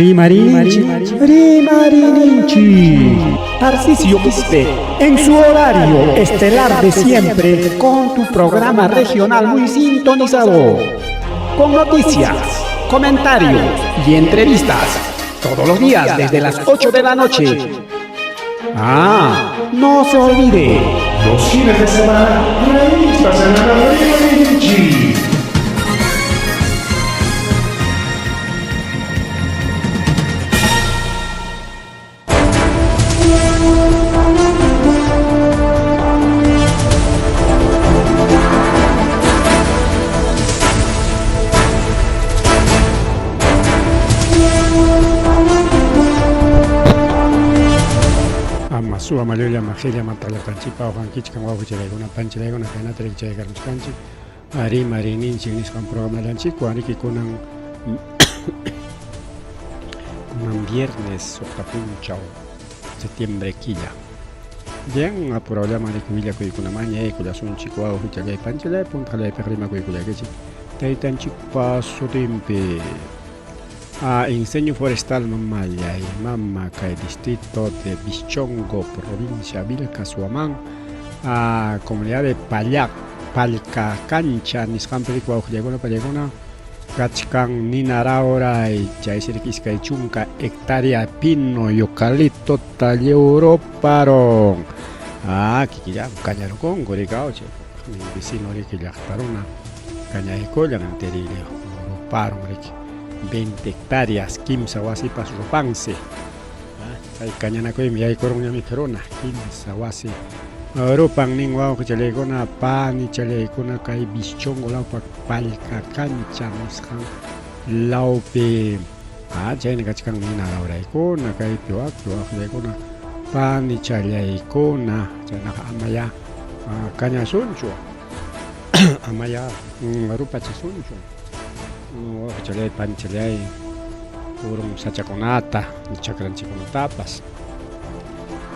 Rimarinchi, Rimarinchi. Tarcisio Quispe, en su horario estelar de siempre, con tu programa regional muy sintonizado, con noticias, comentarios y entrevistas, todos los días desde las 8 de la noche. No se olvide, los fines de semana, revistas en la Rimarinchi. Suwa Maluya Magelia Matala Panchipa o Hankichka Wabucheguna Pancheguna Penatri Chegaruskanchi Ari Marinin Chinis con programa Lanchico Ariki Kunan viernes Octapunchao septiembre quilla bien a problema de Cubilla Cuicuna Maña y Culasun Chico o Huchale Panchele Puntale Perrima Cuiculegachi Taitan Chipaso Timpe Incendio forestal Mamaya y Mamaca, distrito de Bichongo, provincia Vilca, Suamán, comunidad de Palca Cancha, Niscamperico, Ojlegona, Pallegona, Cachcan, Ninaraura y Chaiseriquisca y Chunca, hectárea, pino, eucalipto, talleuro, parón. Kikilla, cañaro con Goricauche, mi vecino Riquilla, Taruna, caña de colla, anterior, parón, Riquilla. 20 hectáreas, Kimsa Wasi Pasropanse. Hay cañana que me hay coronia mi corona, Kimsa Wasi. Europan ningua que chalegona pan y chalegona kai bichongo la palca cancha mishan laupe. Chayne kachkan mina laura ikona kai piwak legona pan y chalegona, chayna amaya caña suncho. Amaya rupa chisuncho. Chalay panchalay purum sachaconata chacranchiconotapas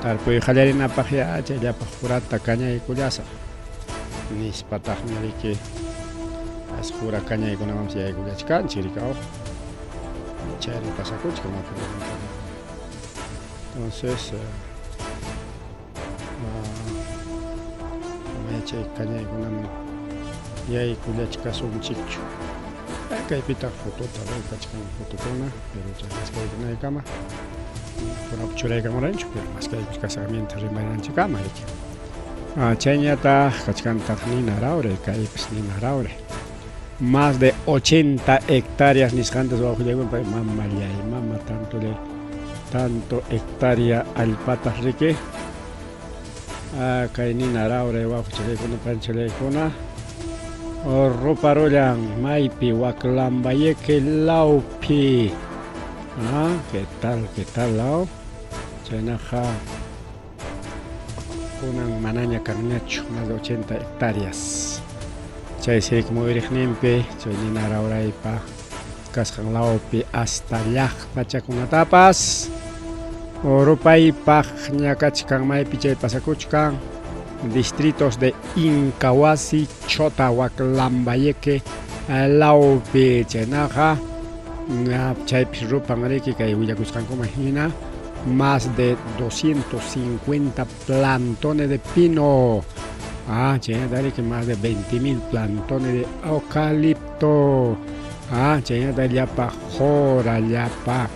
tarpuy jalarina paja chayapa jurata caña y cuyasa nispataj miriki as jura caña y kuna mamsi y cuyachkan chiricao chayri pasacuch como entonces chay caña y kuna y cuyachkas un chicho hay pita foto también, cachcan fotocona, pero ya más que hay una cama. Por la chula de cámara ancho, pero más que hay casamiento rimaran chicama. Cheñata, cachcan tajnina raure, caipes nina raure. Más de 80 hectáreas niscantes bajo llego para mamá y mamá tanto hectárea al patas rique. Cainina raure bajo chelecona panchelecona. Roparoyan, Maipi, Waklambayeque, Laupi. ¿Qué tal, Lau? Chenaja, una manaña carnacho, más de 80 hectáreas. Chay se como virgenimpe, Cholina Rauraipa, Cascan Laupi, hasta Yaj, Pachacuna tapas. Oropaipa, Ñacachcan, Maipi, Chay Pasacuchcan. Distritos de Incahuasi, Chota, Huaclambayeque, Laupe, Chenaja, Chaypirupangareque, Cayuyacuscan, como imagina, más de 250 plantones de pino. Chenadari que más de 20.000 plantones de eucalipto. Chenadari yapa, jora, yapa.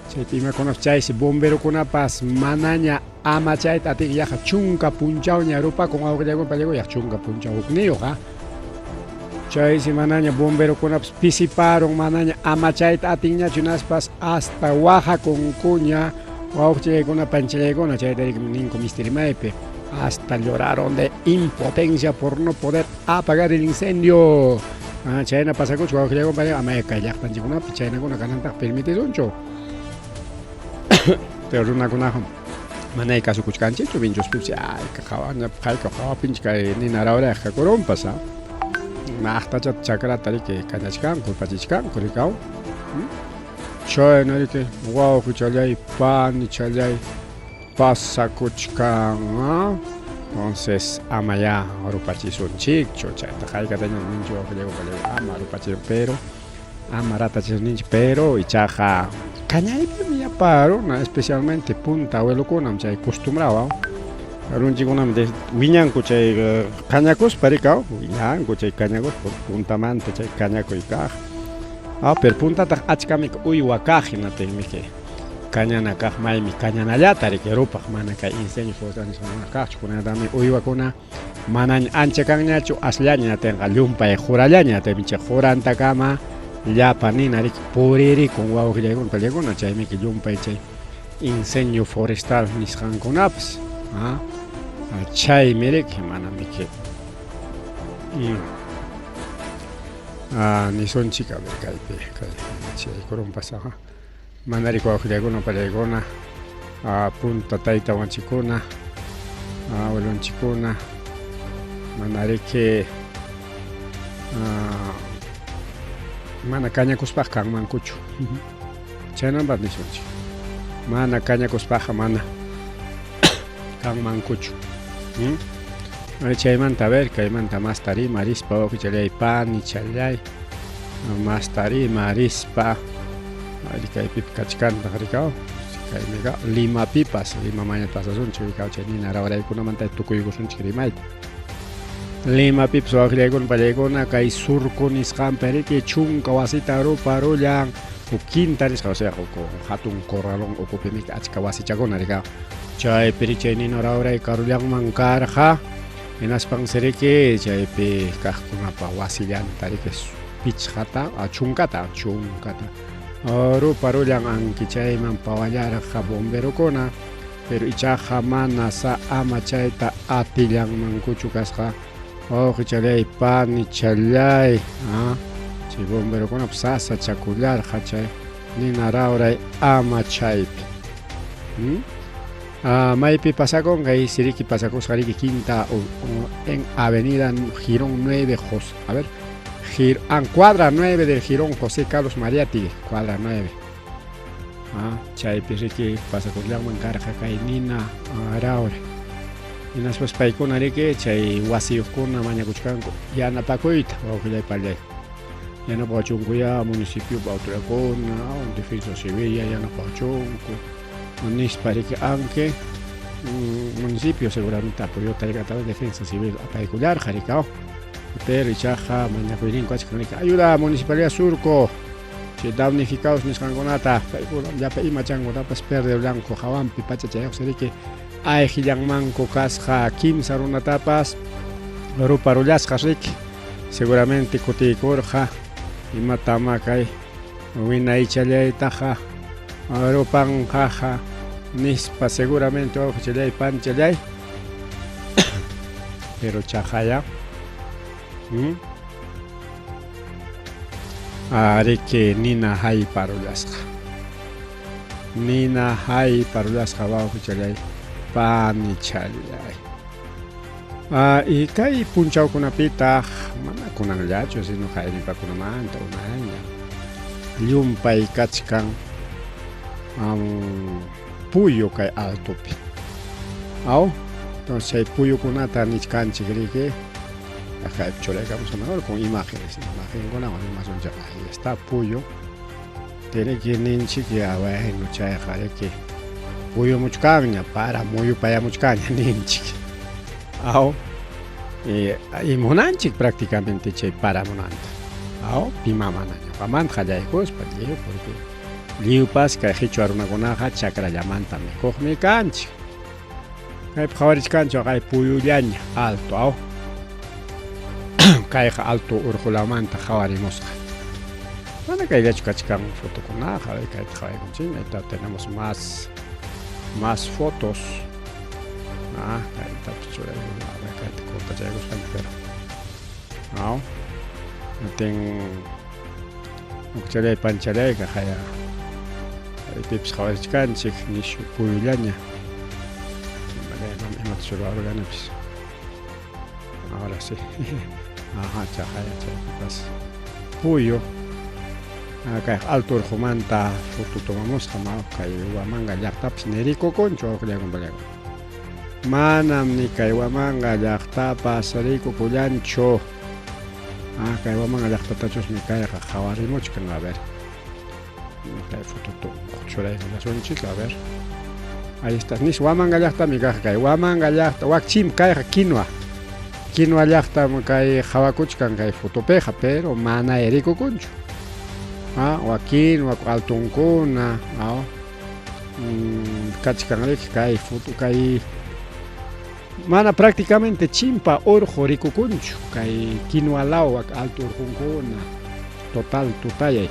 Chaypima conocháis, bombero con apas, manaña. Amachay tati yaja chunka punchao ñarupa con agua de agua ya chunka punchao ukneo chay si manaña bombero con pisiparon manaña amachay tati ña chunaspas hasta Oaxaca con cuña o con una panchelegona chay de ninco misterimaipe hasta lloraron de impotencia por no poder apagar el incendio. Chay na pasa con su agua de agua para amaica ya panchegona chay na con cananta permite soncho pero una conajo Manay kaso kuchkanche tu binjos pipsi ay kahawa pinchka ni narawra ka koron pasa mahta chat chakra tari ke kanachkan kulpachichkan kurikao choy no que wow kuchalay pan chalay pasa kuchkan entonces amaya rupachisun chicho chata kai katanya ninjo pelego ama rupachi pero amarata chisninch pero ichaja cañaypi ya paruna, especialmente punta abuelokuna chay acostumbrado. Runchikunam de wiñanku chay cañacos parikaw, wiñanku chay cañacos por puntamanta chay cañaco y kaj. Pero punta tak achkamik uywa kajina tekmike. Cañana kaj maymi cañanallata riquerupak mana kay incendio fosanis mana kaj kunadami uywakuna manañ ancha kanñachu asllaña tenqa llumpay jurallaña temiche juranta kama llapa nina rik puriri con wawqillaykuna pallaykuna chaymiki llumpay chay incendio forestal nisqankunapas chaymi rik manamiki nisunchik a ver kaypi kay chaykurum pasaqa mana rik wawqillaykuna pallaykuna punta taytawanchikuna abuelonchikuna mana riki mana cañacuspaj kanmankuchu chaynapas nisunchik mana cañacuspajqa mana kanmankuchu chaymanta a ver kaymanta mastarima rispa wawqichalay pani challay mastarima rispa kaypipi kachkantaq rikaw kaymiqa limapipas lima mañata pasasunchik rikaw chay nina rawraykunamanta tukuykusunchik rimayta limapipas wawqillaykuna pallaykuna kay surco nisqanpi riki chunka wasita ruparullan quinta nisqa o sea hatun corralón ukupimi achka wasichakuna rikaw chaypi chay nina rawray karullanman karqa hinaspansi riki chaypi kaqkunapa wasillanta riki pichqata chunkata ruparullan anki chayman pawallarqa bomberokuna pero ichaqa mana ama chayta atillanmankuchu kasqa wawqichalay pani challay chay bomberokunapas sasa chakullarqa chay nina rawray ama chaypi maypi pasakun kay siriki pasakusqa riki quinta en avenida Girón 9 a ver cuadra 9 del Girón José Carlos Mariátegui, cuadra 9. Chaypi riki pasakullaman karqa kay nina rawray. Hinaspas paykuna riki chay wasiyuqkuna mañakuchkanku yanapakuyta wawqillay pallay. Yanapawachunkuya municipiopa autoridadkuna, defensa civil yanapawachunku. Nispa riki anke municipio seguramente apoyota rika tal defensa civil apaykullarqa rikaw. Pero ichaqa mañakuyninkuqa achkanriki ayuda municipalidad surco chay damnificados nisqankunata paykuna llapa ima chankunatapas perde blanco hawanpi pacha chayuqsi riki ayqillanmanku kasqa kimsa runatapas ruparullasqa riki seguramente kutiykurqa imatama kay winaychallaytaqa rupanqaqa nispa seguramente wawqichalay panchalay pero chaqaya riki nina hay parullasqa wawqichalay pani challay y kay punchawkunapitaq mana kunanllachu sino hayripakunamanta unaña llumpay kachkan puyo kay altopi entonces chay puyukunata nichkanchik riki acá cholecamos mejor con imágenes con ahí está puyo tiene que ninchik ya bueno chayqa riki puyo muchkaña para muyu paya muchkaña ninchik y munanchik prácticamente chay para munanta pima manaña pamanta qallaykuspa liu porque liupas kay qhichwa runakunaqa chakrallamanta mikuqmi kanchik kaypi qhawarishkanchik kay puyullaña alto kayqa alto urqulamanta qhawarimusqa mana kayllachu kachkan fotokunaqa kayta qhawaykunchik ahí tenemos más fotos kayta churaykunqa kayta cortachaykusqanchik pero ten ukchalay panchalayqa haya pipis qhawarishkanchik nishu puyullaña imata churarurganapis ahora sí chaqaya chaypipas puyo kay alto urqumanta foto tomamusqa kay Huamanga llaqtapas nirikukunchu wawqillaykuna manam ni kay Huamanga llaqtapas rikukullanchu kay Huamanga llaqtatachus kayqa qhawarimuchkan a ver Kay foto churaykunasunchik, a ver. Ahí está. Nis Huamanga llaqtami kaq kay. Huamanga llaqta waqchim kayqa quinoa. Quinoa llaqtam kay hawakuchkan kay fotopeqa, pero mana erikukunchu. Wa quinoa altunkuna, kachkanriki kay foto kay mana prácticamente chimpa urqu rikukunchu kay quinoa law altu urqunkuna total tutayay.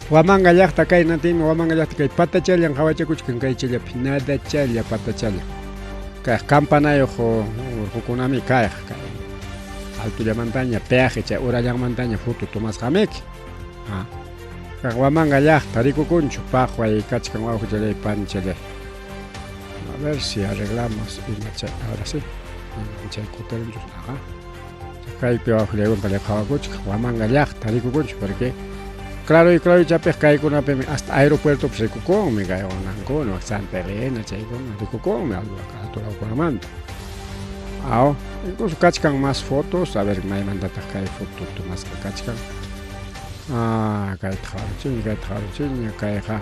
Huamanga llaqta kay natimi Huamanga llaqta kay patachallan hawachakuchkan kay chillapi nadachalla patachalla kay campanayuq urqukunami kay altullamantaña peaje chay urallanmantaña foto tomasqamiki. Kay Huamanga llaqta rikukunchu paqway kachkan wawqichalay panichalay. A ver si arreglamos ahora sí. Chay kutarunchus kaypi wawqillaywan pala hawakuchkan Huamanga llaqta rikukunchu porque claro y chapej kaykunapi hasta aeropuerto pues rikukunmi kay onankuna Santa Elena chaykuna rikukunmi alturaykunamanta. Incluso kachkan más fotos, a ver maymantataq kay foto tomasqa kachkan. Kayta hawarchiña kayqa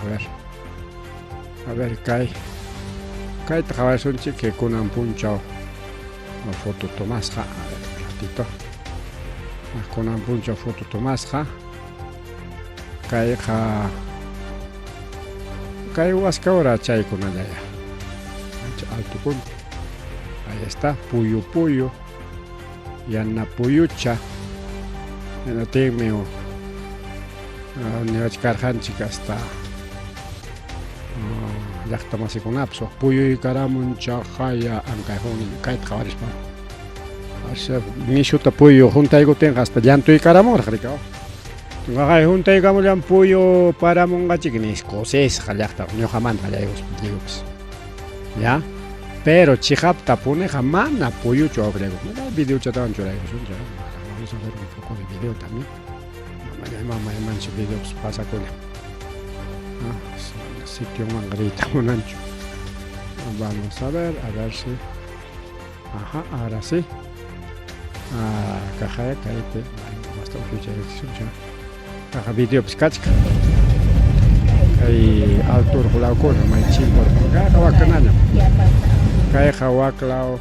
a ver kayta hawarsunchik que kunan punchaw foto tomasqa, a ver un ratito. Kunan punchaw foto tomasqa. Kay waskawra chaykunallaya altukun. Ahí está, puyo yana puyucha yana tegmeo niwachkarqanchik hasta llaqta masikunapas puyu karamuncha haya ankayjuni kayta qawarishpa nishuta puyu juntaykuptinqa hasta llantuykaramuraq rikaw. Kay juntaykamullan puyu paramunqachik nisqusisqa llaqta ñuqamanta qallaykupis ya, pero chihapta puneqa mana puyuchu awqillayku videochatawan churaykusuncha. Vamos a ver un poco de video también. Mancho video pues pasakuna. Sitio mangrita munancho. Vamos a ver si. Ajá, ahora sí. Kajaya kaype basta uchuchaykusuncha. Kaja video pues kachka. Kay altur hulawkuna may chimpor. Kaja wakanaña. Kayja waklaw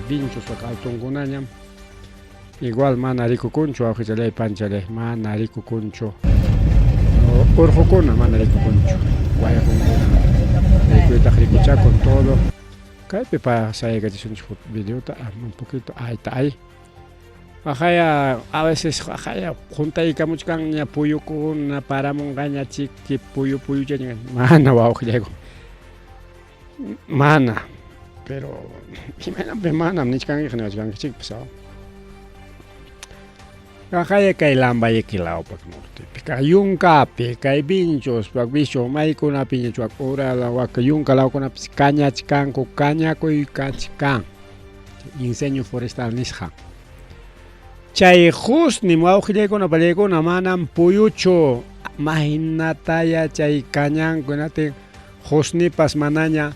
vinchos wak altunkunañam. Igual mana rikukunchu awqichalay panchalay mana rikukunchu. Urqukuna mana rikukunchu. Wayaqukuna riykuytaq rikucha con todo. Kaypi pasayaykachishunchik videota un poquito ahí. Ajaya a veces ajaya juntaykamuchkanña puyukuna paramunqaña chiki puyuchaña mana wawqillayku. Mana, pero imanampi manam nichkankiqa niwachkankichikpas. Kajaya kay lambaykilaw nortepi kay yunkapi kay vinchospak vishu maykunapi chuak urala waka yunkalawkunapis kañachkanku kañakuykachkan incendio forestal nisqa. Chay husni wawqillaykuna pallaykuna manam puyuchu mahinataya chay kañankunatin husnipas manaña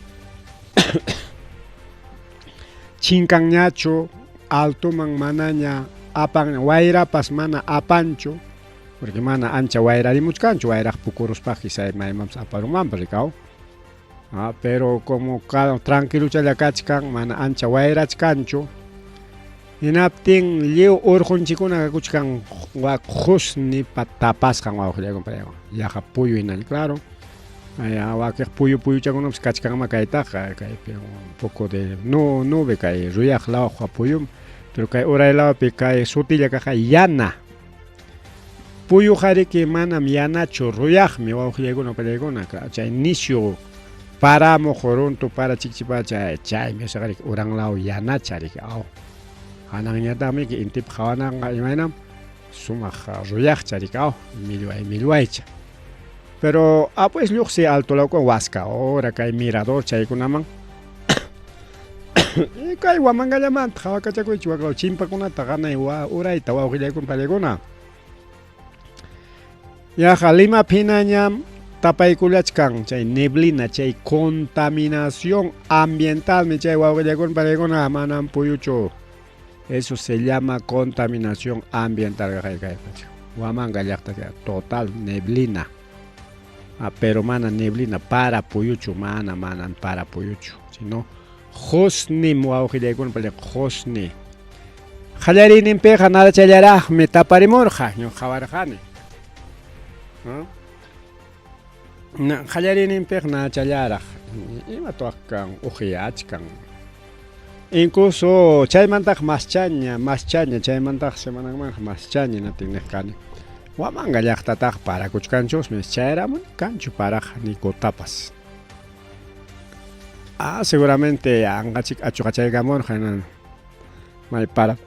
chinkanñachu altuman manaña apan wayrapas mana apanchu porque mana ancha wayrarimuchkanchu wayraq pukuruspaqi say maymanpas aparunmanpas rikaw. Pero como tranquiluchalla kachkan mana ancha wayrachkanchu hinaptin lliw urqunchikuna kakuchkan wak husni tapasqan wawqillaykuna pallaykuna yaqa puyu hinalli claro. Wakiq puyuchakunapas kachkanma kaytaqa kaypi un poco de nube kay ruyaq lawaq puyum. Pero kay uraylawapi kay sutilla kaqa yana. Puyu qariki manam yanachu ruyaqmi wawqillaykuna pallaykuna chay nisyu paramuq runtu para chikchipa chaymi usaqariki uranlaw yanachariki hananñataqmi intipi hawananqa imaynam sumaq ruyaqchariki millwaycha. Pero pues lluqsi altulawkuna waska hora kay mirador chaykunaman kay Huamangallamanta hawakachakuychik waklaw chimpakunata hanay urayta wawqillaykuna pallaykuna. Yaqa Limapi hinañam tapaykullachkan chay neblina chay contaminación ambientalmi chay wawqillaykuna pallaykuna manam puyuchu. Eso se llama contaminación ambiental. Huamanga llaqta total neblina. Pero mana neblina para puyuchu, manan para puyuchu, sino hosnim wawqillaykuna pala hosni. Qallarininpiqa nada challaraqmi taparimurqa ñuqa qawarqani. Qallarininpiqa nada challaraq imatuaq kan uqiyachkan. Incluso chaymantaqa maschaña chaymantaqa semananmanqa maschaña natin niqqani. Huamanga llaqtataqa parakuchkanchusmi chayramun kanchu paraqa nikutapas. Seguramente anqachik achuqachaykamurqa may para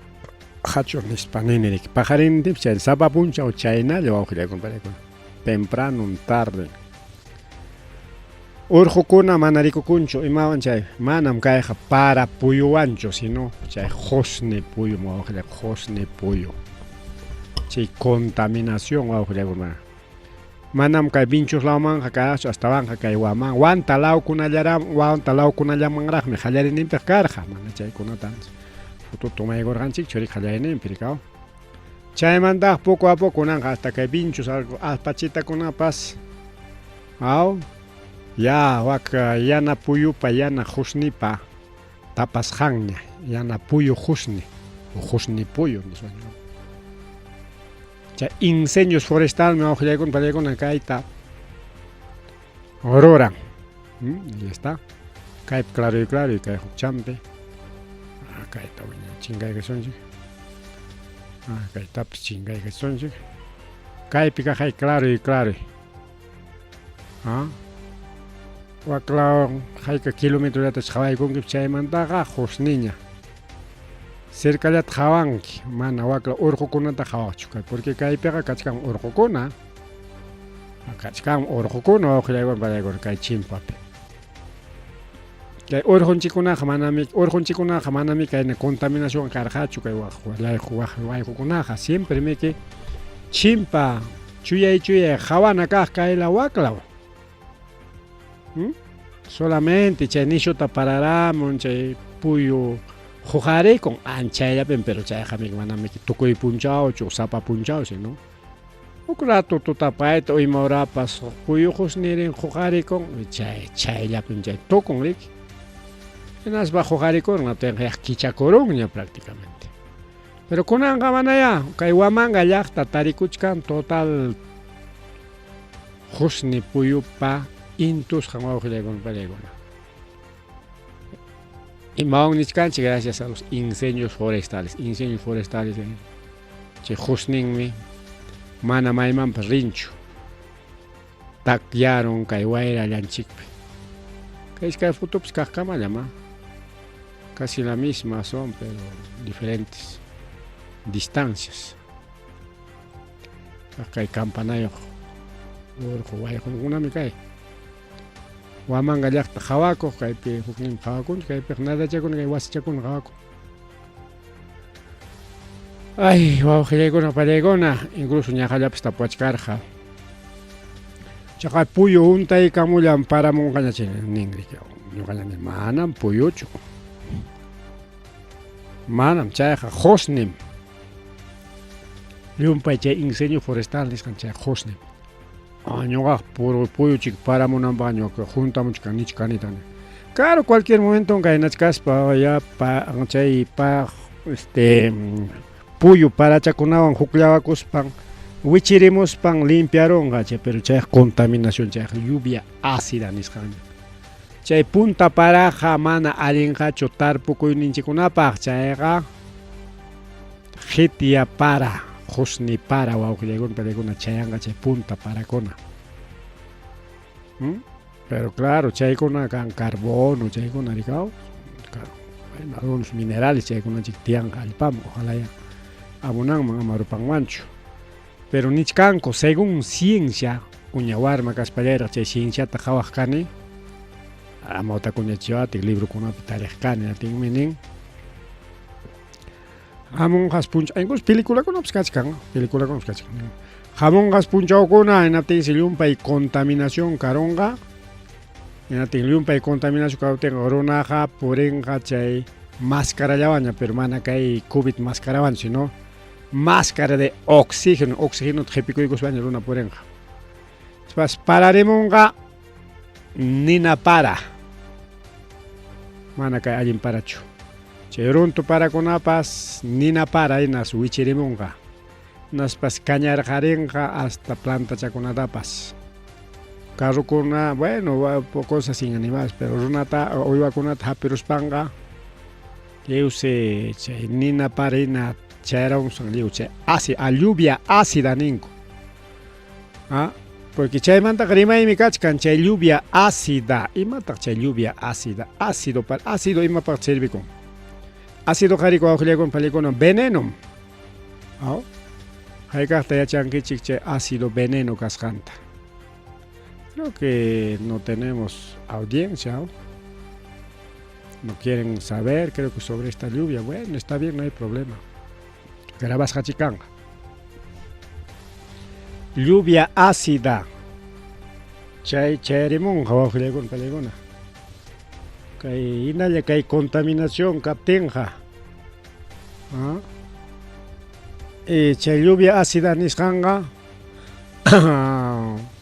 hachur nispa ninirik pajarintipi chay sapa punchaw chaynalla wawqillaykuna palaykuna temprano tarde. Urqukuna mana rikukunchu imawan chay manam kayqa para puyuwanchu sino chay husni puyu wawqillayku husni puyu. Chay contaminación wawqillaykuna. Manam kay binchuslawmanqa kaychu astawanqa kay waman wantalawkunallamanraqmi qallarininpiqa karqa mana chaykunatapas fututo maykurqanchik churi qallarininpi kaw. Chaymantaqa poco a poco nanqa hasta kay binchus alpachitakunapas ya waka yana puyupa yana husnipa tapas qanña yana puyu husni puyu niswaña. Chay incendios forestales wawqillaykuna palaykuna kayta ruran. Ya está. Kay claro y kay huchanpi. Kayta chingayqa sunchik. Kaytapas chingayqa sunchik. Kaypiqa hay claro. Wakla hayka kilometrota qhawaykunki chaymantaqa husniña. Cercallata qhawanki mana wakla urqukunata qhawaqchu kay porque kaypiqa kachkan urqukuna wawqillaykuna palaykuna kay chimpapi. Kay urqunchikunaqa manami kayna contaminación karqachu kay wayqukunaqa siempre miki chimpa chuyay qhawana kaq kayla waklaw. Solamente chay nishuta pararamun chay puyu huqarikun anchayllapi pero chayqa manami tukuy punchawchu sapa punchawsi no. Uk rato tutapayta uymaurapas puyu husnirin huqarikun chayllapi chay tukun riki. Hinaspa huqarikun kichakurunña prácticamente. Pero kunanqa manaya kay Huamanga llaqta tarikuchkan total husni puyupa intus wawqillaykuna palaykuna. Imawan nichkanchik gracias a los incendios forestales. Chay husninmi mana maymanpas rinchu. Takyaron kay wayra llanchikpi. Kay futupas kaqkamallama. Casi la misma son, pero diferentes distancias. Kay campanayoq urqu wayqunkunami kay. Huamanga llaqta qhawakuq kaypi huknin qhawakunchik kaypi nadachakuna kay wasichakuna qhawakuq. Wawqillaykuna palaykuna incluso ñaqallapas tapuachkarqa. Chaqay puyu untaykamullan paramunqaña chay ninri ñuqallaña manam puyuchu. Manam chayqa husnim. Llumpay chay incendio forestal nisqan chay husnim. Ñuqa puro puyuchik paramunanpaq ñuqa juntamunchik nichkanitani. Claro, cualquier momento kaynachkaspa ya chay puyu parachakunawan hukllawakuspan wichirimuspan limpiarunqa chay pero chay contaminación chay lluvia ácida nisqan. Chay punta paraqa mana allinqachu tarpukuyninchikunapaq chayqa qhitya para husni para wawqillaykuna palaykuna chayanqa chay punta parakuna. Pero claro, chaykuna kan carbono chaykuna rikaw. Claro, hay algunos minerales chaykuna tiyanqa allpaman ojalá ya abunanman ama rupanmanchu. Pero nichkanku según ciencia uñawarma kaspallayra chay cienciata qhawaq kani amawta kuñachiwatik librokunapi tariq kani atinmi nin hamunqas punchaw incluso películakunapas kachkan hamunqas punchawkuna hinaptinsi llumpay contaminación karunqa hinatin llumpay contaminación kawtinqa runaqa purinqa chay mascarallawanña pero mana kay covid mascarawan sino máscara de oxígeno jepikuikus baño luna purenga. Después pararemonga nina para. Mana kay allin parachu. Cherunto para conapas nina para inas wichirimonga. Naspas cañar jarenga hasta planta chaconatapas. Carrucuna, bueno, cosas sin animales, pero runata hoy vacunata hapiruspanga. Que use nina para ina chera un sangliuche. Así, a lluvia ácida ninco. ¿Ah? Porque chay manta grima y mi cachcan chay lluvia ácida. Y mata chay lluvia ácida. Ácido ima para servir ácido jarico auxilia con palicono veneno. ¿Ah? Hay que ya chanquichik chay ácido veneno cascanta. Creo que no tenemos audiencia. ¿No? No quieren saber, creo que sobre esta lluvia. Bueno, está bien, no hay problema. Grabas hachicanga. Lluvia ácida. Chay rimón jawajle con pelegona. Kay inalla kay contaminación captenja. ¿Ah? Chay lluvia ácida nisqanga.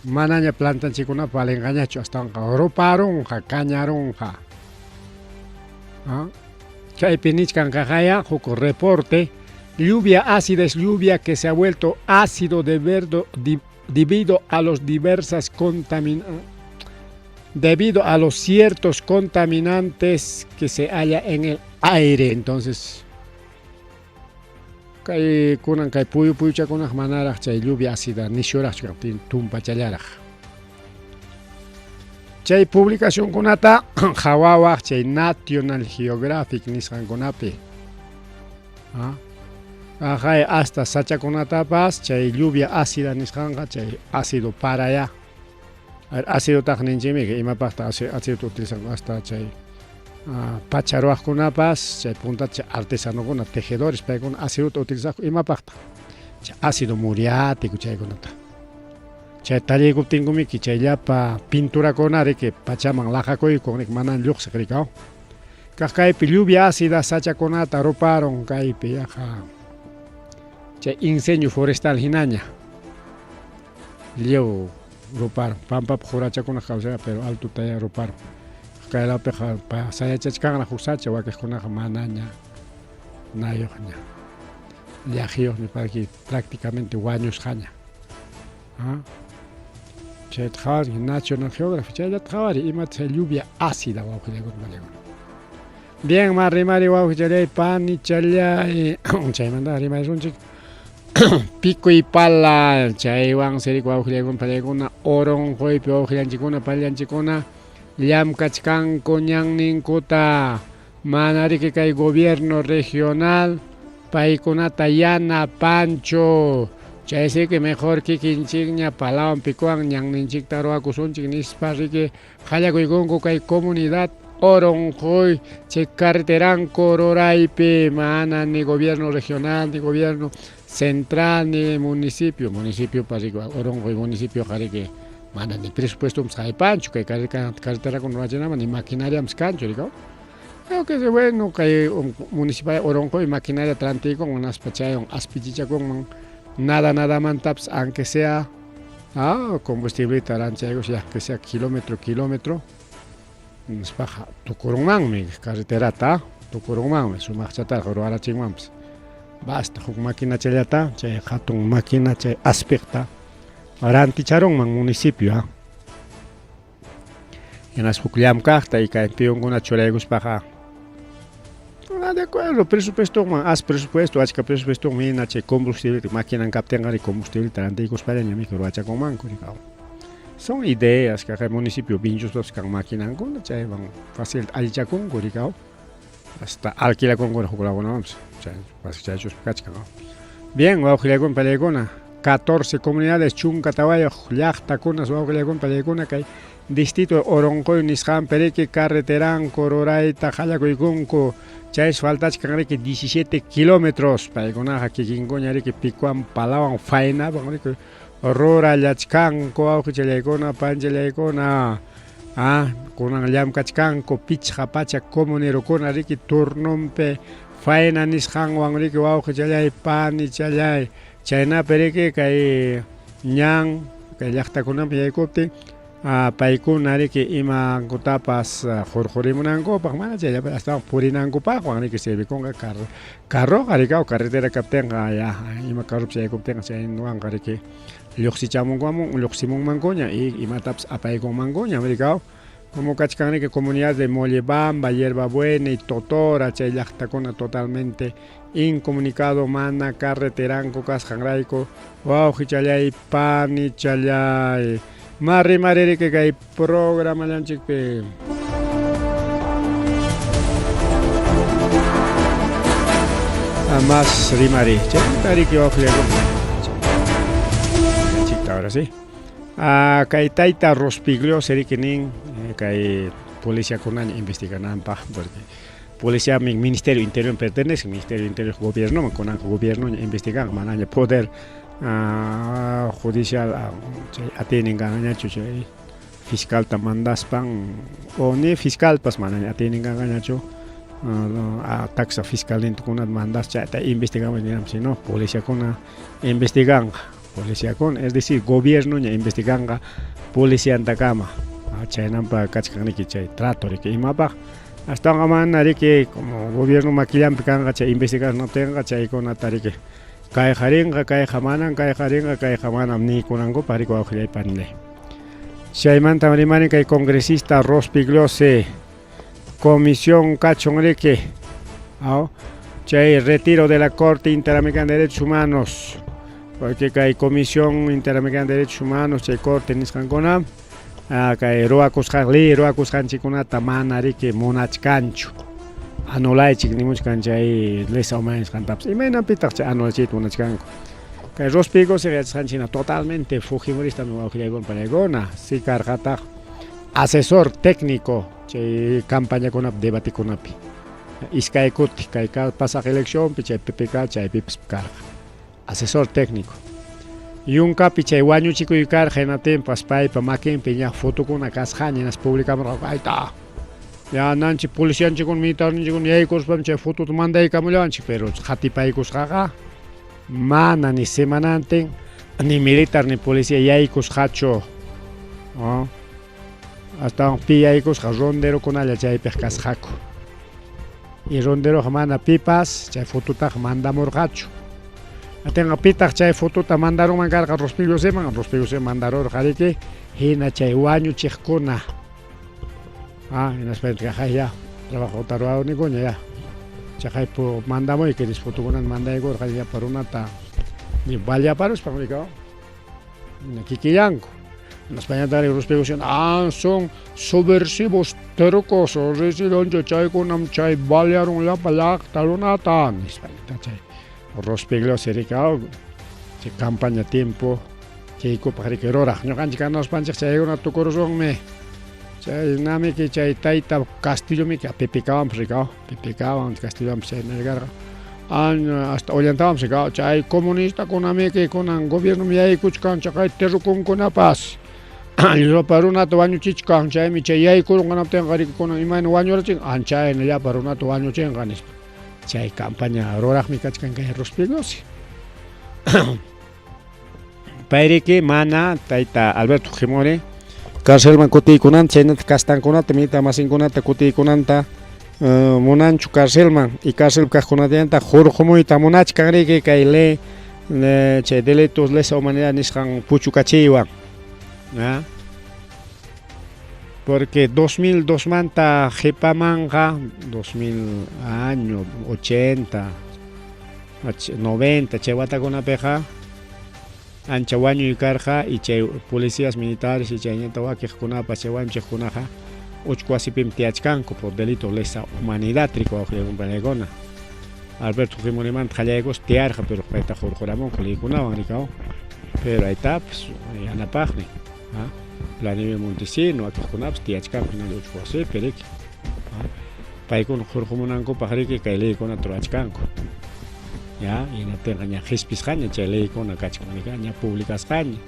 Manaña plantan chikuna palengañacho hasta roparonja, cañaronja. ¿Ah? Chay pinichkan kajaya juco reporte. Lluvia ácida es lluvia que se ha vuelto ácido debido a los debido a los ciertos contaminantes que se halla en el aire. Entonces, kay kunan kay puyu chakunak manaraj chay lluvia ácida nishorak tumpa chayaraj. Chay publicación kunata jawawaj chay National Geographic nisqankunapi. ¿Ah? Ajá, hasta sacha kunatapas chay lluvia ácida nisqanqa chay ácido para allá. Ácido taqninchimi que imapaqta ácido utilizan hasta chay pacharuaq kunapas chay punta chay artesano kuna tejedores paykuna ácido utilizan imapaqta chay ácido muriático chaykunata. Chay tallikuptinkumiki chay llapa pintura kunari que pachaman laqakuyku manan lluqsiq rikaw. Kaypi lluvia ácida sacha kunata ruparon kaypi ajá. Chay incendio forestal hinaña. Liu rupar pampa juracha con causa pero alto talla rupar. Kay la peja pa saya chachkan la jusacha wa que con manaña. Nayo hanya. Liagio ni para que prácticamente guaños hanya. ¿Ah? Chay tjar National Geographic chay la tjari ima lluvia ácida wa que con malego. Bien mari wa que pan y chalya chay manda rima es un chico. Pico y pala, chaywan serikwa ujilagun paleguna, oron hoipi ujilanchikuna palianchikuna, llam kachkanko ñanninkuta, manariki kay gobierno regional, paykunata yana pancho, chaysi que mejor kikinchikña palawan pikuan ñanninchikta ruwakusunchik nispa riki qallakuykunku kay comunidad oron hoy chay carreteranko ruraypi, mana ni gobierno regional ni gobierno central ni municipio para Orongo y municipio que manda ni presupuesto hay pancho que carretera con no ni maquinaria cancho digo. Creo que es bueno que municipio Orongo y maquinaria atlántico con unas pachayon aspichicha con nada mantaps aunque sea combustible taranchegos ya que sea kilómetro baja tu coromán mi carretera ta tu coromán su marchata ahora chingwamps. Basta, huk máquina chayata, chay hatun máquina chay aspecta. Aranticharon man municipio. En las hukliam kahta y kay pion una choregus paja. De acuerdo, presupuesto man, presupuesto, achka presupuesto mina chay combustible, máquina en captenga de combustible taranticos para mi que roacha con manco. Son ideas que el municipio binjos dos kan máquina con chay van fácil alicha con goricao. Hasta alquila con vamos. Bien, con Palegona, 14 comunidades chuncatawayo, llaqta kunas con Palegona, que distrito Oroncoy, Nishan, Pereque, Carreterán, Cororaita, Jayacuycunco, Chais Faltach, que 17 kilómetros, Palegona, que Quincoña, que Picuan, Palawan, Faina, Aurora, Yachcan, Coauchilegona, Pangelegona. Kunang llam kachkanko pichqa pacha comunero kuna riki turnompe faena nisqanwan riki wawqi challay pani challay chaynapi riki kay ñan kay llaqtakunapi yaykuptin paykuna riki imankutapas hurhurimunankupaq mana chayllapi astawan purinankupaqwan riki sirvikunqa carroqa riki carretera kaptinqa ya ima carropi yaykuptinqa chaynuwanqa riki lluqsimunmankuña y imatapas apaykunmankuña riki como kachkan riki comunidades de Mollebamba, Hierbabuena y Totora chay llaqtakuna totalmente incomunicado mana carreteranku kasqanrayku wawqi challay pani challay mari riki kay programa llanchikpi más rimari chayta riki wawqillayku chikta ahora sí kay tayta Rospiglio riki nin kay policía kunaña investigananpaq porque policía ministerio interior pertenece ministerio interior gobierno kunanqa gobierno investigan manaña poder judicial atininganñachu chay fiscalta mandaspan o ni fiscalpas manaña atininganñachu taxa fiscalintukuna mandas chayta investigamos sino policía kuna investigan policía kuna es decir gobierno investigan policía antakama chaynampa kachkaniki chay trato riki imapaq hasta mana riki como gobierno maquillampi kanqa chay investigación tenga chaykunata riki kayqa rinqa kayqa manan kayqa rinqa kayqa manan nikunankupak riki wawqillaypanlay chaymanta rimani kay congresista Rospigliosi comisión kachun riki chay retiro de la Corte Interamericana de Derechos Humanos porque kay comisión interamericana de Derechos Humanos chay corte nisqankuna kay ruwakusqanchikunata mana riki munachkanchu anulaychik nimuchkan chay lesa humanisqantapas imaynapitaq chay anulachiyta munachkanku kay Rospigliosi yachasqanchikna totalmente fujimorista wawqillaykuna si karqataq asesor técnico chay campañakunapi debatekunapi iskay kuti kay pasaq eleccionpi chay PPK chaypipas karqa asesor técnico yunkapi chay wañuchikuy karqa hinatinpas paypa makinpi ña fotokuna kasqaña nas publicamunqa ayta ya nanchik policianchikuna militarninchikuna yaykuspam chay fotota mandaykamullanchik pero qatipaykusqaqa mana ni semanantin ni militar ni policía yaykusqachu hasta pi yaykusqa ronderokunalla chaypiq kasqaku y ronderoqa mana pipas chay fototaqa mandamurqachu atenqa pitaq chay fotota mandarunman karqa Rospigliosiman mandarurqa riki hina chay wañuchiqkuna hinaspaqa ya trabajota ruwanikuña ya chaqaypu mandamuyki nis fotokunata mandaykurqa llapa runata ni vallaparuspa rika kikiyanku hinaspañatari Rospigliosi son subversivos tercos residentes chaykunam chay vallaron llapa llaqta runata nispañata chay Rospigliosi rika chay campaña tiempo chaykupaq riki ruraq ñuqanchik kanawspanchik chaykuna tukurusunmi chaynamiki chay tayta Castillomiki PPKwanpas rika PPKwan Castillompas chayna karqa hasta ollantawanpas rika chay comunistakunamiki kunan gobiernomi yaykuchkan chaqay terrukunkunapas llapa runata wañuchichkan chaymi chay yaykurunqanaptinqa riki kunan imayna wañurachin chayna llapa runata wañuchinqa nispa chay campaña ruraqmi kachkan kay Rospigliosi payriki mana tayta Alberto Fujimori cárcelman kutiykunanta chaynata kastankunata militar masinkunata kutiykunanta munanchu cárcelman y cárcel kaqkunatallanta hurqumuyta munachkan riki kay ley chay delitos lesa humanidad nisqan puchukachiywan porque 2002 manta qhipamanqa 2000 año 80 90 chay watakunapiqa ancha wañuy karqa y chay policías militares y chayñata wakiqkunapas chay wañuchiqkunaqa uchku wasipim tiyachkanku por delito lesa humanidad riki wawqillaykuna Alberto Fujimorimanta qallaykus tiyarqa pero payta hurquramunqa liykunawan rikaw pero aytapas yanapaqmi Vladimir Montesinos wakiqkunapas tiyachkanku uchku wasipi riki paykuna hurqumunankupak riki kay leykunata ruwachkanku ya hinatinqa ña qhispishqaña chay leykuna kachkanqa ña publicasqaña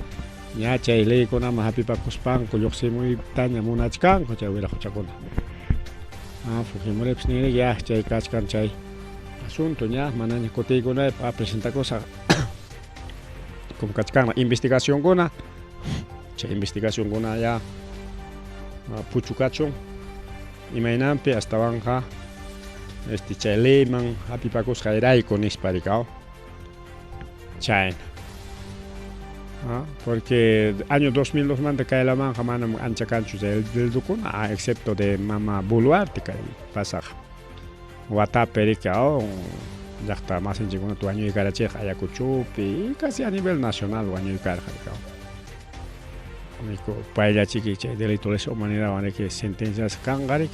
ña chay leykunaman hapipakuspanku lluqsimuytaña munachkanku chay wiraq huchakuna Fujimoripas ninriki ya chay kachkan chay asunto ya manaña contigo na para presentar cosa como kachkama investigación guna che investigación guna ya puchukachon imainampi hasta banja che leyman apipakos jairai con isparicao chain porque año 2002 manda cae la manja manam ancha cancho del ducuna excepto de mama Boluarte que pasaje Guataperica ya está más en Chiguna tu año y caracheja Ayacuchupi casi a nivel nacional o año y caracheja único paella chiquiche delito de humanidad van que sentencias kangarik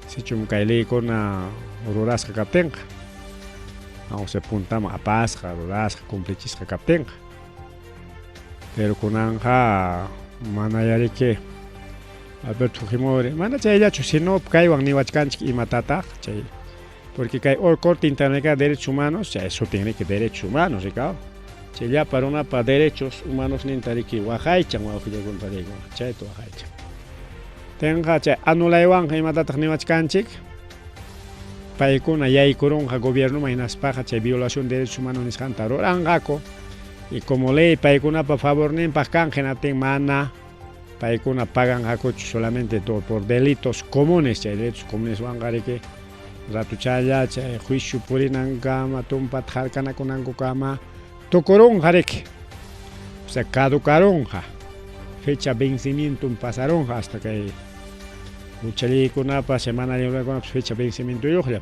si chum kaili con a ruras que captenga o se puntama a pasja ruras cumplicis que captenga pero con anja manayari que Alberto Fujimori mana chay si no kaiwan ni wachkanchik y matata chay porque hay corte internacional de derechos humanos ya eso tiene que derechos humanos ¿no? Chay ya para una para derechos humanos ni tariki wajaychan wajiyagun tarigo chay to wajaychan tenga chay anulaiwan y matata ni wachkanchik paikuna yay kurunja gobierno mainas paja chay violación de derechos humanos ni skantaro angako y como ley paikuna pa favor ni paskanjena ten mana paikuna pagan hakoch solamente por delitos comunes, delitos comunes wangareke ratuchaya juicio purinangama tumpat harkana kunangukama tocorón jareke o sea caducaronja fecha vencimiento pasaronja hasta que uchali kunapa semana de una fecha vencimiento yohla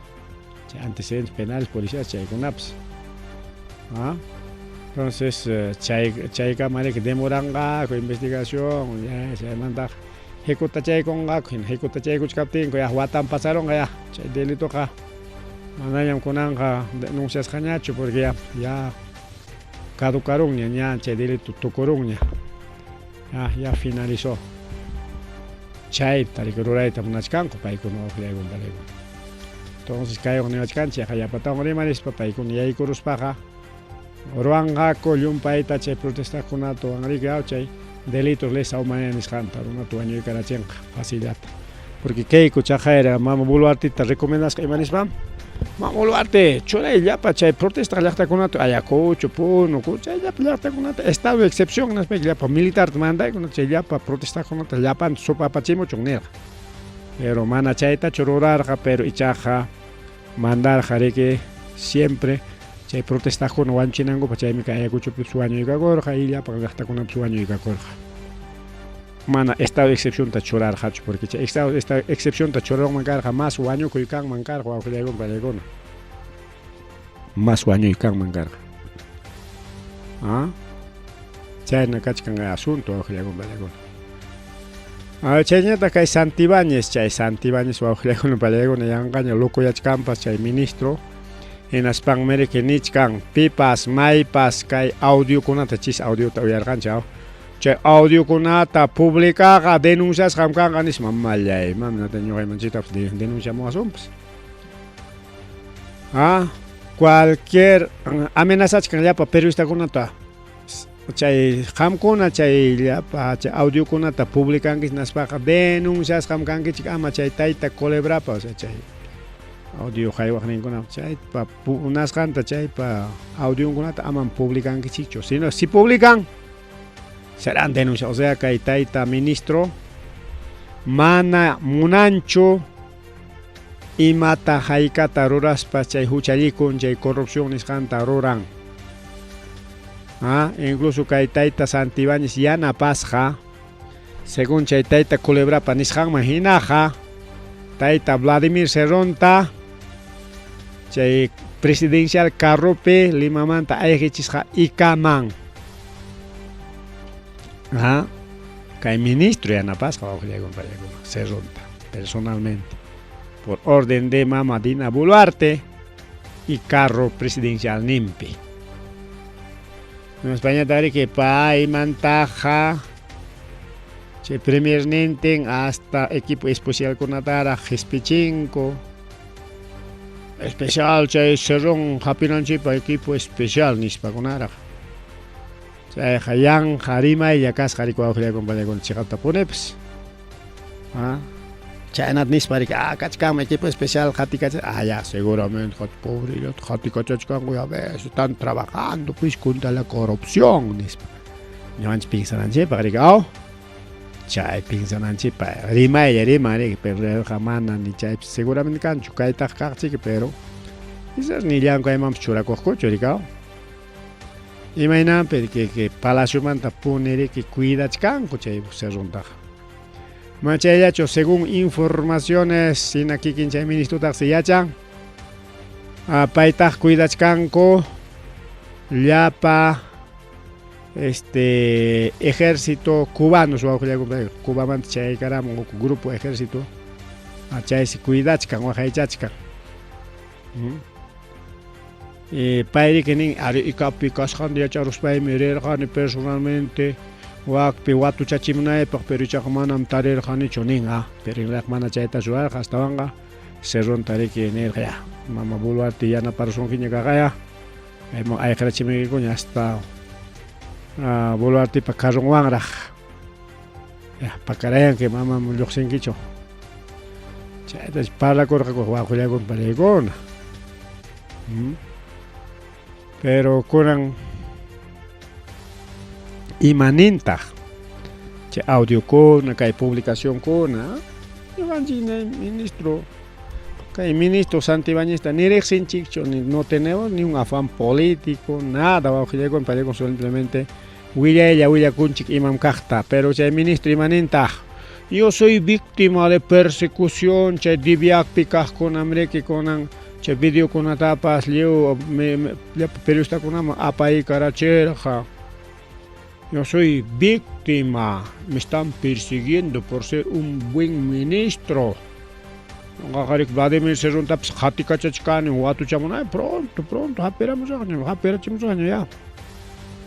antecedentes penales policiales chay kunaps entonces chay kamare que demoranga con investigación ya se manda ejecuta chay con ejecuta chay kuchkaptin ya watan pasaron ya chay delito ka manayam kunanga denuncias jañacho porque ya caducaron ya chay delito tocorón ya finalizó chay tarikururay tamunachkanko paikuno ojegun balego entonces kayo ni wachkanchi ya patang rimaris papaikun yay kuruspaja Oruanga Colyumpaita che protesta con ato Enrique chay delitos lesa humanidad niscanta una tu año y carachenca facilidad porque Keiko Chajaera mama Boluarte te recomiendas que manisbam mama Boluarte chora ya pa chay protesta lacta con ato Ayacucho puno chay ya lacta con ato estado de excepción nas ya pa militar manda con chay ya pa protesta con ato ya pan sopa pachimo chonera pero mana chayta chororarja pero ichaja mandar jareke siempre chay protesta con wanchinango pachay mi kaya kucho suaño y gagorja y ya para con suaño y gagorja mana estado de excepción ta chorar hacho porque esta excepción ta chorar mancarja más suaño que kan mancarja o que lego balegona más suaño y kan mancarja chay na kachkan asunto o que lego balegona chay ta kay Santibáñez o que lego balegona ya engaña loco ya campas chay ministro en aspang mereke nichkan pipas maipas kai audio kunata chis audio ta uyarkan chao che audio kunata publicaga denuncias jamkan anis mamallay mam na tenyo kay manchita denuncia mo asumps cualquier amenazas kan ya pa periodista kunata chay jamkuna chay ya pa chay audio kunata publican kis naspaga denuncias jamkan kis ama chay taita colebra pa chay audio haywak ninguna chay pa unas canta chay pa audio kunata aman publican kichicho si publican serán denuncias o sea que taita ministro mana munancho y mata haykata ruraspa chay huchallikun chay corrupción nisqanta ruran incluso kay taita Santibáñez yana pasja según chay taita culebrapa nisqanman hinaja taita Vladimir Cerronta chay presidencial carrope limamanta ayqichisqa ikaman kay ministro yana pasqa Cerronta personalmente por orden de Mama Dina Boluarte y carro presidencial nimpi en España tari que pay mantaja che premier nenten hasta equipo especial con atara Gespichinko especial che serón japinanchi pa equipo especial nispa con ara che hayang harima y yakas hariko afria con chigata poneps Chaynat nisparika, kachkama equipo especial, ya, seguramente, pobre, ya ves, están trabajando, pues, contra la corrupción, nispa. No han pensado en parika, chay piensan en rima, pero jamás ni chay, seguramente cancho, kaita kachi, pero, esas ni le han caído más chura cojocho, ricao. Imagina, que Palacio Manta pone que cuida chcanco, chay, se ronda. Machayacho, según informaciones, sin aquí quien chay ministro taxi yacha, paita cuidachcanco, llapa, ejército cubano, Cubaman chay caramo, grupo ejército, chay si cuidachcan, wajayachcan. Pairi que ni ari kapi kashan dia charus pai merer khani personalmente. Wakpi watu chachimna pero chakmanam tarir khani choninga pero rakmana chaita suar hastawanga serron tariki energia mama bulwati yana person kinya kaya emo ay krachimi ko hasta bulwati pakarong wangra ya pakarayan ke mama muloksen kicho chaita para ko wa ko con palegona pero kurang imaninta che audio con kay publicación con ministro Santibáñez ni rexin chicho no tenemos ni un afán político nada bajo ya con para simplemente Willa kunchik imam kahta pero che ministro imaninta yo soy víctima de persecución che diviak pikah con amreki con che video con atapas leo periodista con apai karacherja. Yo soy víctima, me están persiguiendo por ser un buen ministro. Vladimir se junta hatika chachkani, watu chamuna, pronto, haperamos años ya.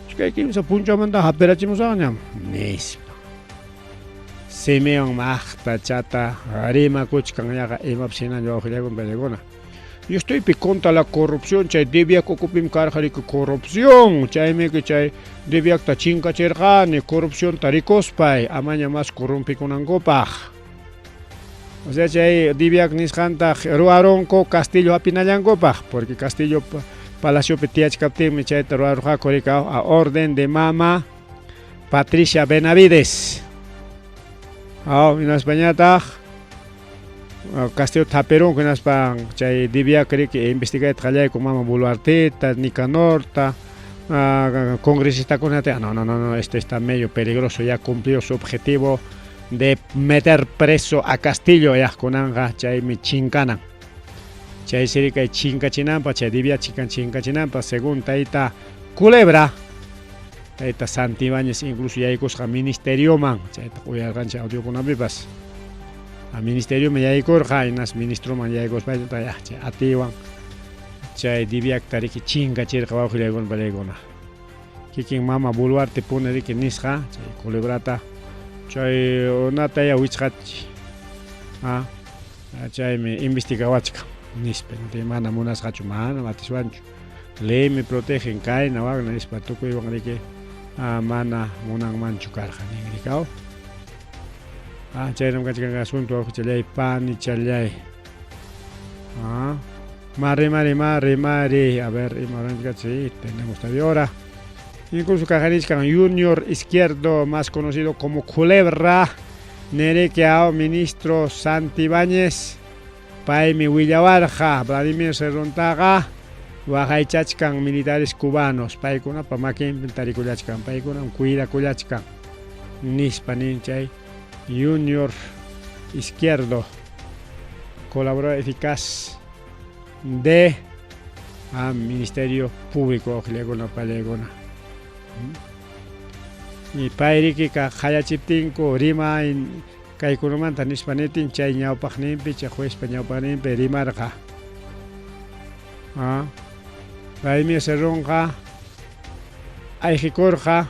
Es que aquí se puncha manda, haperamos años. Nispa. Simeon Mahta chata, Rima kuchkan yaga, emapsina yo con Belegona. Yo estoy contra la corrupción, chay debía que ocupim carjari que corrupción, chay me que chay debía que chinka chergane, corrupción taricos pay, amaña más corrompi con angopaj. O sea, chay debía que nisjanta ruaronco Castillo apinayangopaj, porque Castillo Palacio Petiach Captim, chay ruaroja coricao a orden de mama Patricia Benavides. En España taj. Castillo Taperón que nas pan chay debía creer que investiga tralla con mama Boluarte, Nicanor, congresista con no, este está medio peligroso, ya cumplió su objetivo de meter preso a Castillo ya con anga chay mi chincana. Chay sería que chinca chinampa, chay debía chinca chinampa, según taita culebra. Taita Santibáñez incluso ya hay cosa ministerio man, chay voy a rancha audio con abibas. A ministerio me yaikor jainas ministro man yaikos bayo ta ya atiwan chay dibiak tariki chinga chir kawa khilegon balegona kikin mama Boluarte pone que nisja chay culebrata chay onata ya wichhat chay me investigawachka nispe de mana munas hachumana matiswanchu ley me protegen kai na wagna nispa tukuy wangri que mana munang manchu karja ni rikao. Chay nunca chican asunto chalay pan y chalay. Mare. A ver, sí, tenemos todavía hora. Incluso Cajariscan Junior Izquierdo, más conocido como Culebra, Nerequeao, ministro Santibáñez, Paimi Villavarja, Vladimir Serrontaga, Oaxaca militares cubanos, Paikuna, Pamaquin, Tariculachcan, Paikuna, Cuida Culachcan, Nispanin Junior Izquierdo, colaborador eficaz de Ministerio Público Legona Palegona. Y pairiki ka hayachiptin ko rima in kay kunuman tanis panetin chay ñawpaqnin chay juez pañawpaqnin rimarqa. Raimi Serronqa ayqikurqa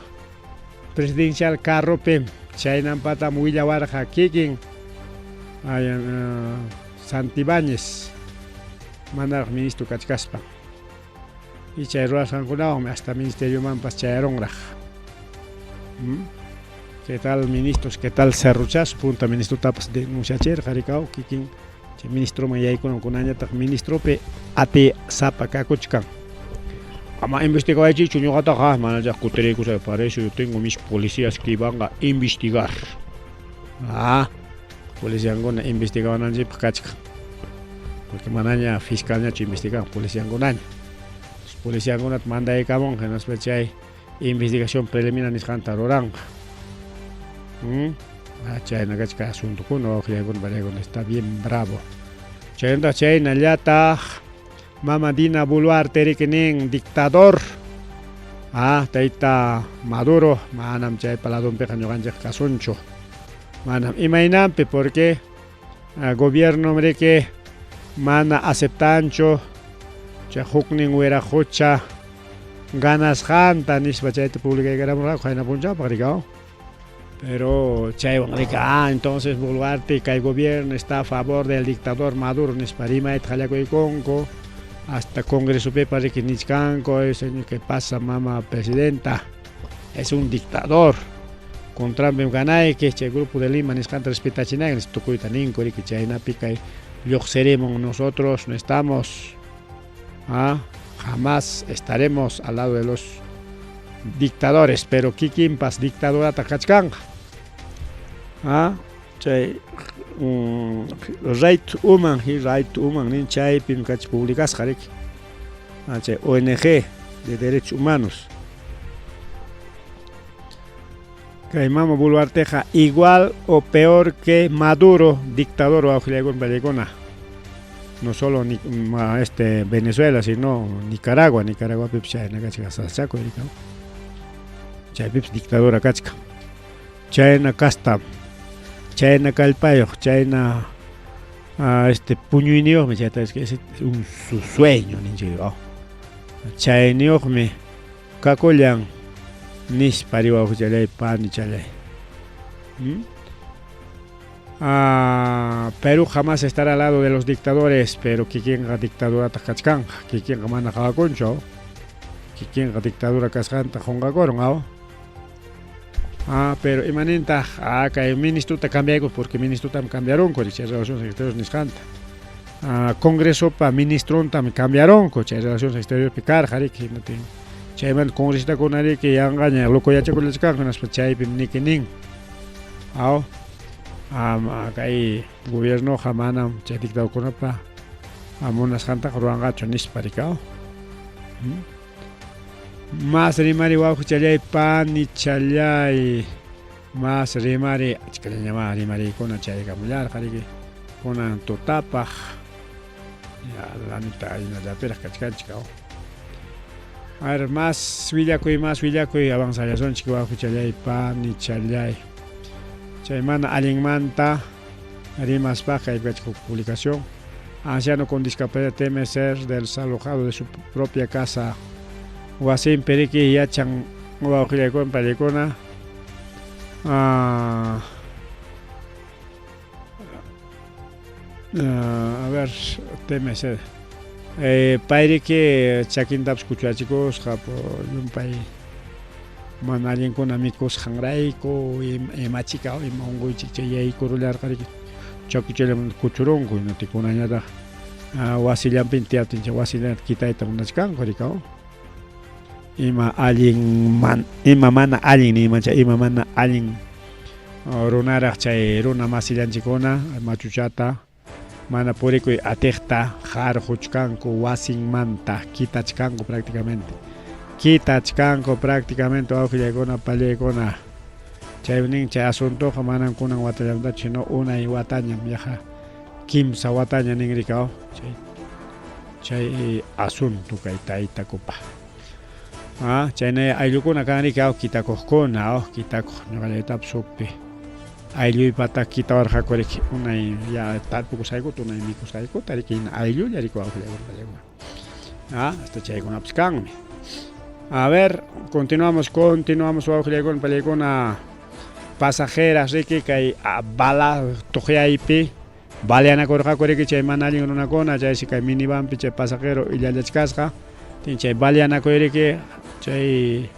presidencial carropem chaynan pata Villavarja kikin Santibáñez mandarq ministro kachkaspa. Y chay ruwasqankunawan hasta ministerio manpas chayarunraq. ¿qué tal ministros? ¿Qué tal serruchas? Punta ministro tapas denunciacher, jaricao, kikin, che ministro mayay con aña tak ministro pe ate sapa kakochkan. Ama investigar allí, chuño gata ja, manaja kutere kusa para eso yo tengo mis policías que van a investigar. Policía angona investigaban allí pakachka. Porque manaña fiscalnya che investigan policía angona. Policía angona manda de cabón que nos pechay investigación preliminar ni cantarorang. Chay nagachka asunto kuno ojiagon baregon está bien bravo. Chayenda chay nallata Mama Dina Boluarte rekening dictador. Taita Maduro manam chay paladon pekanyoganjak kasuncho. Manam imainampe porque gobierno mereke mana aceptancho chay hukning wera hocha ganas janta nispa chayte publica garamura khaina puncha pagrigao. Pero chay entonces Boluarte que el gobierno está a favor del dictador Maduro nisparima et jalacoiconco. Hasta Congreso Pepa de Quinichcanco, el señor que pasa, mamá presidenta, es un dictador. Contra Bemganay, que este grupo de Lima, Niscanta respeta a China, en esto Cuitaninco, que China pica y lo seremos nosotros, no estamos, jamás estaremos al lado de los dictadores, pero Kikin pas dictadura Takachkan. Right Human nin chay pimkach publicas jarik ONG de derechos humanos que Mama Boluarteja igual o peor que Maduro, dictador o auxiliagon Vallecona, no solo Venezuela sino Nicaragua pipchay nagachka sasaco chay pips dictadora kachka chayna casta Chayna calpayo, Chayna puñuinio, me chata es que es su sueño, ninja. Chaynio me cacollan, nis pariwa ujale pan y chale. Perú jamás estará al lado de los dictadores, pero que quien la dictadura takachkan, que quien mana concho, que quien la dictadura cascanta jonga corongao. Pero imanenta que el ministro te cambia porque el ministro también cambiaron con las relaciones exteriores niscanta. Congreso para ministro también cambiaron con las relaciones exteriores picar hari que no tiene. Chayman congresista con hari que ya engaña lo que ya con las cajas nas pachay pimnikining. Acá gobierno jamana chay dictado con apa. Amonas canta ruanga chonis paricao. Más rimari wau chalay pan y chalay más rimari chikale llama rimari con chay gamullar jariki con totapa ya la mitad y la pera kachkachkao a ver más villaco y avanzar son chico chalay pan y chalay chaymana alimenta rimas baja y publicación anciano con discapacidad teme ser desalojado de su propia casa. Wasim periki ya chang waujilecon palicona a ver TMC pairiki chakintaps kuchachikos japo yumpay manalin con amigos hangraiko y machikao y mongo chichayay korular kariki chakuchelem kuchurongo no tikunañada wasilan pintiatin wasilan kitaita unachkan karikao ima mana alin ni mancha ima mana alin runara chay runa masilanchikuna machuchata mana puriku atejta jar huchkanku wasin manta kitachkanku prácticamente awjilakuna pallikuna chaynin chay asunto manan kunan watallamanta chino unay watañam yaja kimsa wataña ningrikao chay asunto kay taytakupa. Chayna ayllukuna kanrika kitakujkuna kitakuj ñuqalaytapi sukpi aylluy pata kitawarqakuriki unay ya tarpukusaykuta unay mikusaykuta rikina ayllulla rikuwawqllaykunpallaywan hasta chaykunapas kanmi. A ver, continuamos wawqllaykunpallaykuna pasajeras riki kay bala tuqyaypi baleanakurqakuriki chay mana allin runakuna chaysi kay minivanpi chay pasajero illallachkasqa chay baleanakuyriki chay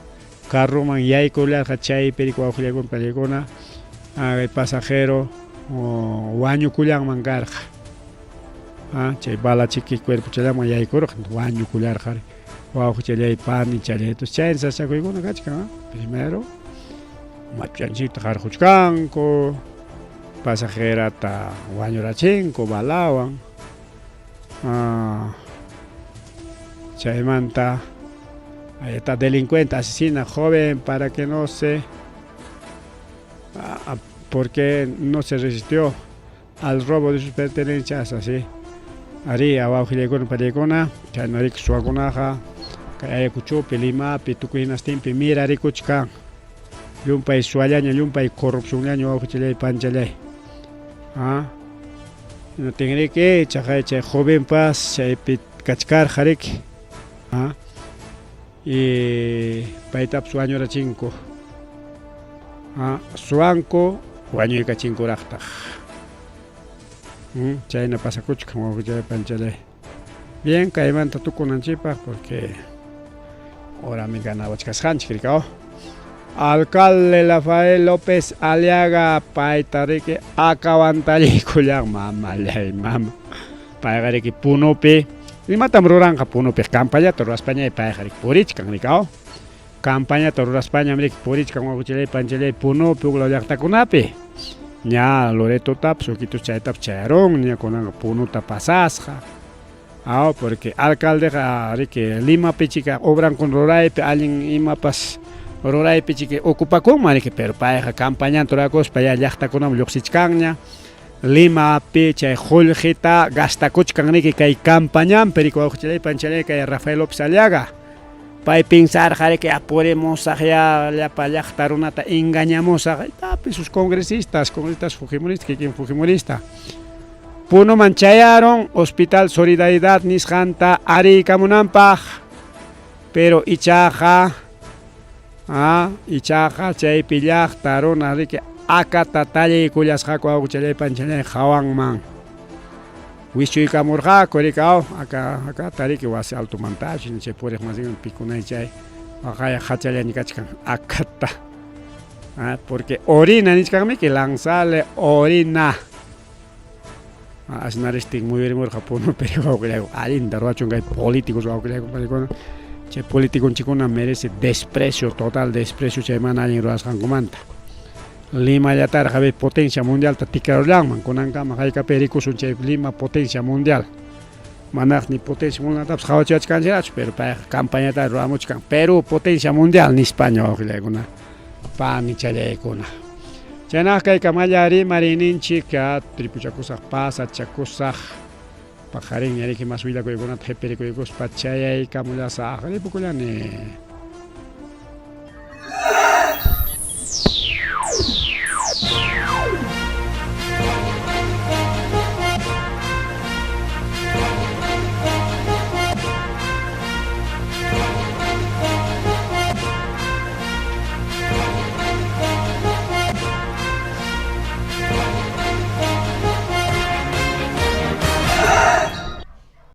carroman yaykularqa chaypiri wawqillaykuna pariykuna pasajero wañukullanman karqa chay bala chiqui cuerpochallaman yaykurqa wañukullarqa wawqichalay panichalay entonces chay sasakuykuna kachkan primero mach'anchikta qarquchkanku pasajerata wañurachinku balawan chaymanta esta delincuente asesina joven para que no se porque no se resistió al robo de sus pertenencias así ari awawqillaykuna pariykuna chaynarik suwakunaqa kay Ayacuchopi Limapi tukuy hinastinpi mirarikuchkan llumpay suwallaña llumpay corrupcionllaña wawqichalay panchalay no tingriki chay jovenpas chaypi kachkarqariki y paytapas wañurachinku suwanku wañuykachinkuraqtaq chayna pasakuchkan wawqichalay panchalay bien kaymanta tukunanchikpaq porque horami ganawachkasqanchik rikao alcalde Rafael López Aliaga paytariki akawantallikullan mamallay mama payqa riki punupi imatam ruranqa punupi campañata ruraspañay payqa riki purichkan rikao campañata ruraspañam riki purichkan wawqichalay panchalay punupi uglaw llaqtakunapi ña Loretotapas ukitus chaytapas chayaron ña kunanqa punuta pasasqa porque alcaldeqa riki Limapichika obrankuna ruraypi allin imapas ruraypichiki ocupakunman riki pero payqa campañanta rurakuspa ya llaqtakunaman lluqsichkanña Limapi chay Julgita gastakuchkan riki kay campañanpi riki wawqichalay panchalay kay Rafael López Aliaga pay pensarqa riki apuremusaq ya llapa llaqta runata engañamusaq sus congresistas fujimoristas kikin fujimorista punuman chayaron Hospital Solidaridad nisqanta ariykamunanpaq pero ichaqa chaypi llaqta runa riki akata tallaykullasqaku wawqichalay panchalay hawanman wichuykamurqaku riki akata riki wasi altumantashi chay puriq masinman pikunay chay waqaya hachallaña kachkan akata porque orina nichkanmiki lanzale orina asnaristin muyurimurqa punupi wawqillayku allinta ruachun kay políticos wawqillayku parikuna chay politikunchikuna merece desprecio total desprecio chay mana allin rurasqankumanta Limallatarqa potencia mundialta tikrarullanman kunankama hayk'api rikusun chay Lima potencia mundial manaq ni potencia mundialtapas qhawachiyachkanchikchu pero payqa campañata ruramuchkan Perú potencia mundial nispaña wawqillaykuna panichalyaykuna chaynaqa kayka rimarininchik tripuchakusaq pasachakusaq pajarin riki mas willakuykunata qhipirikuykuspa chayaykamullasa ripukullani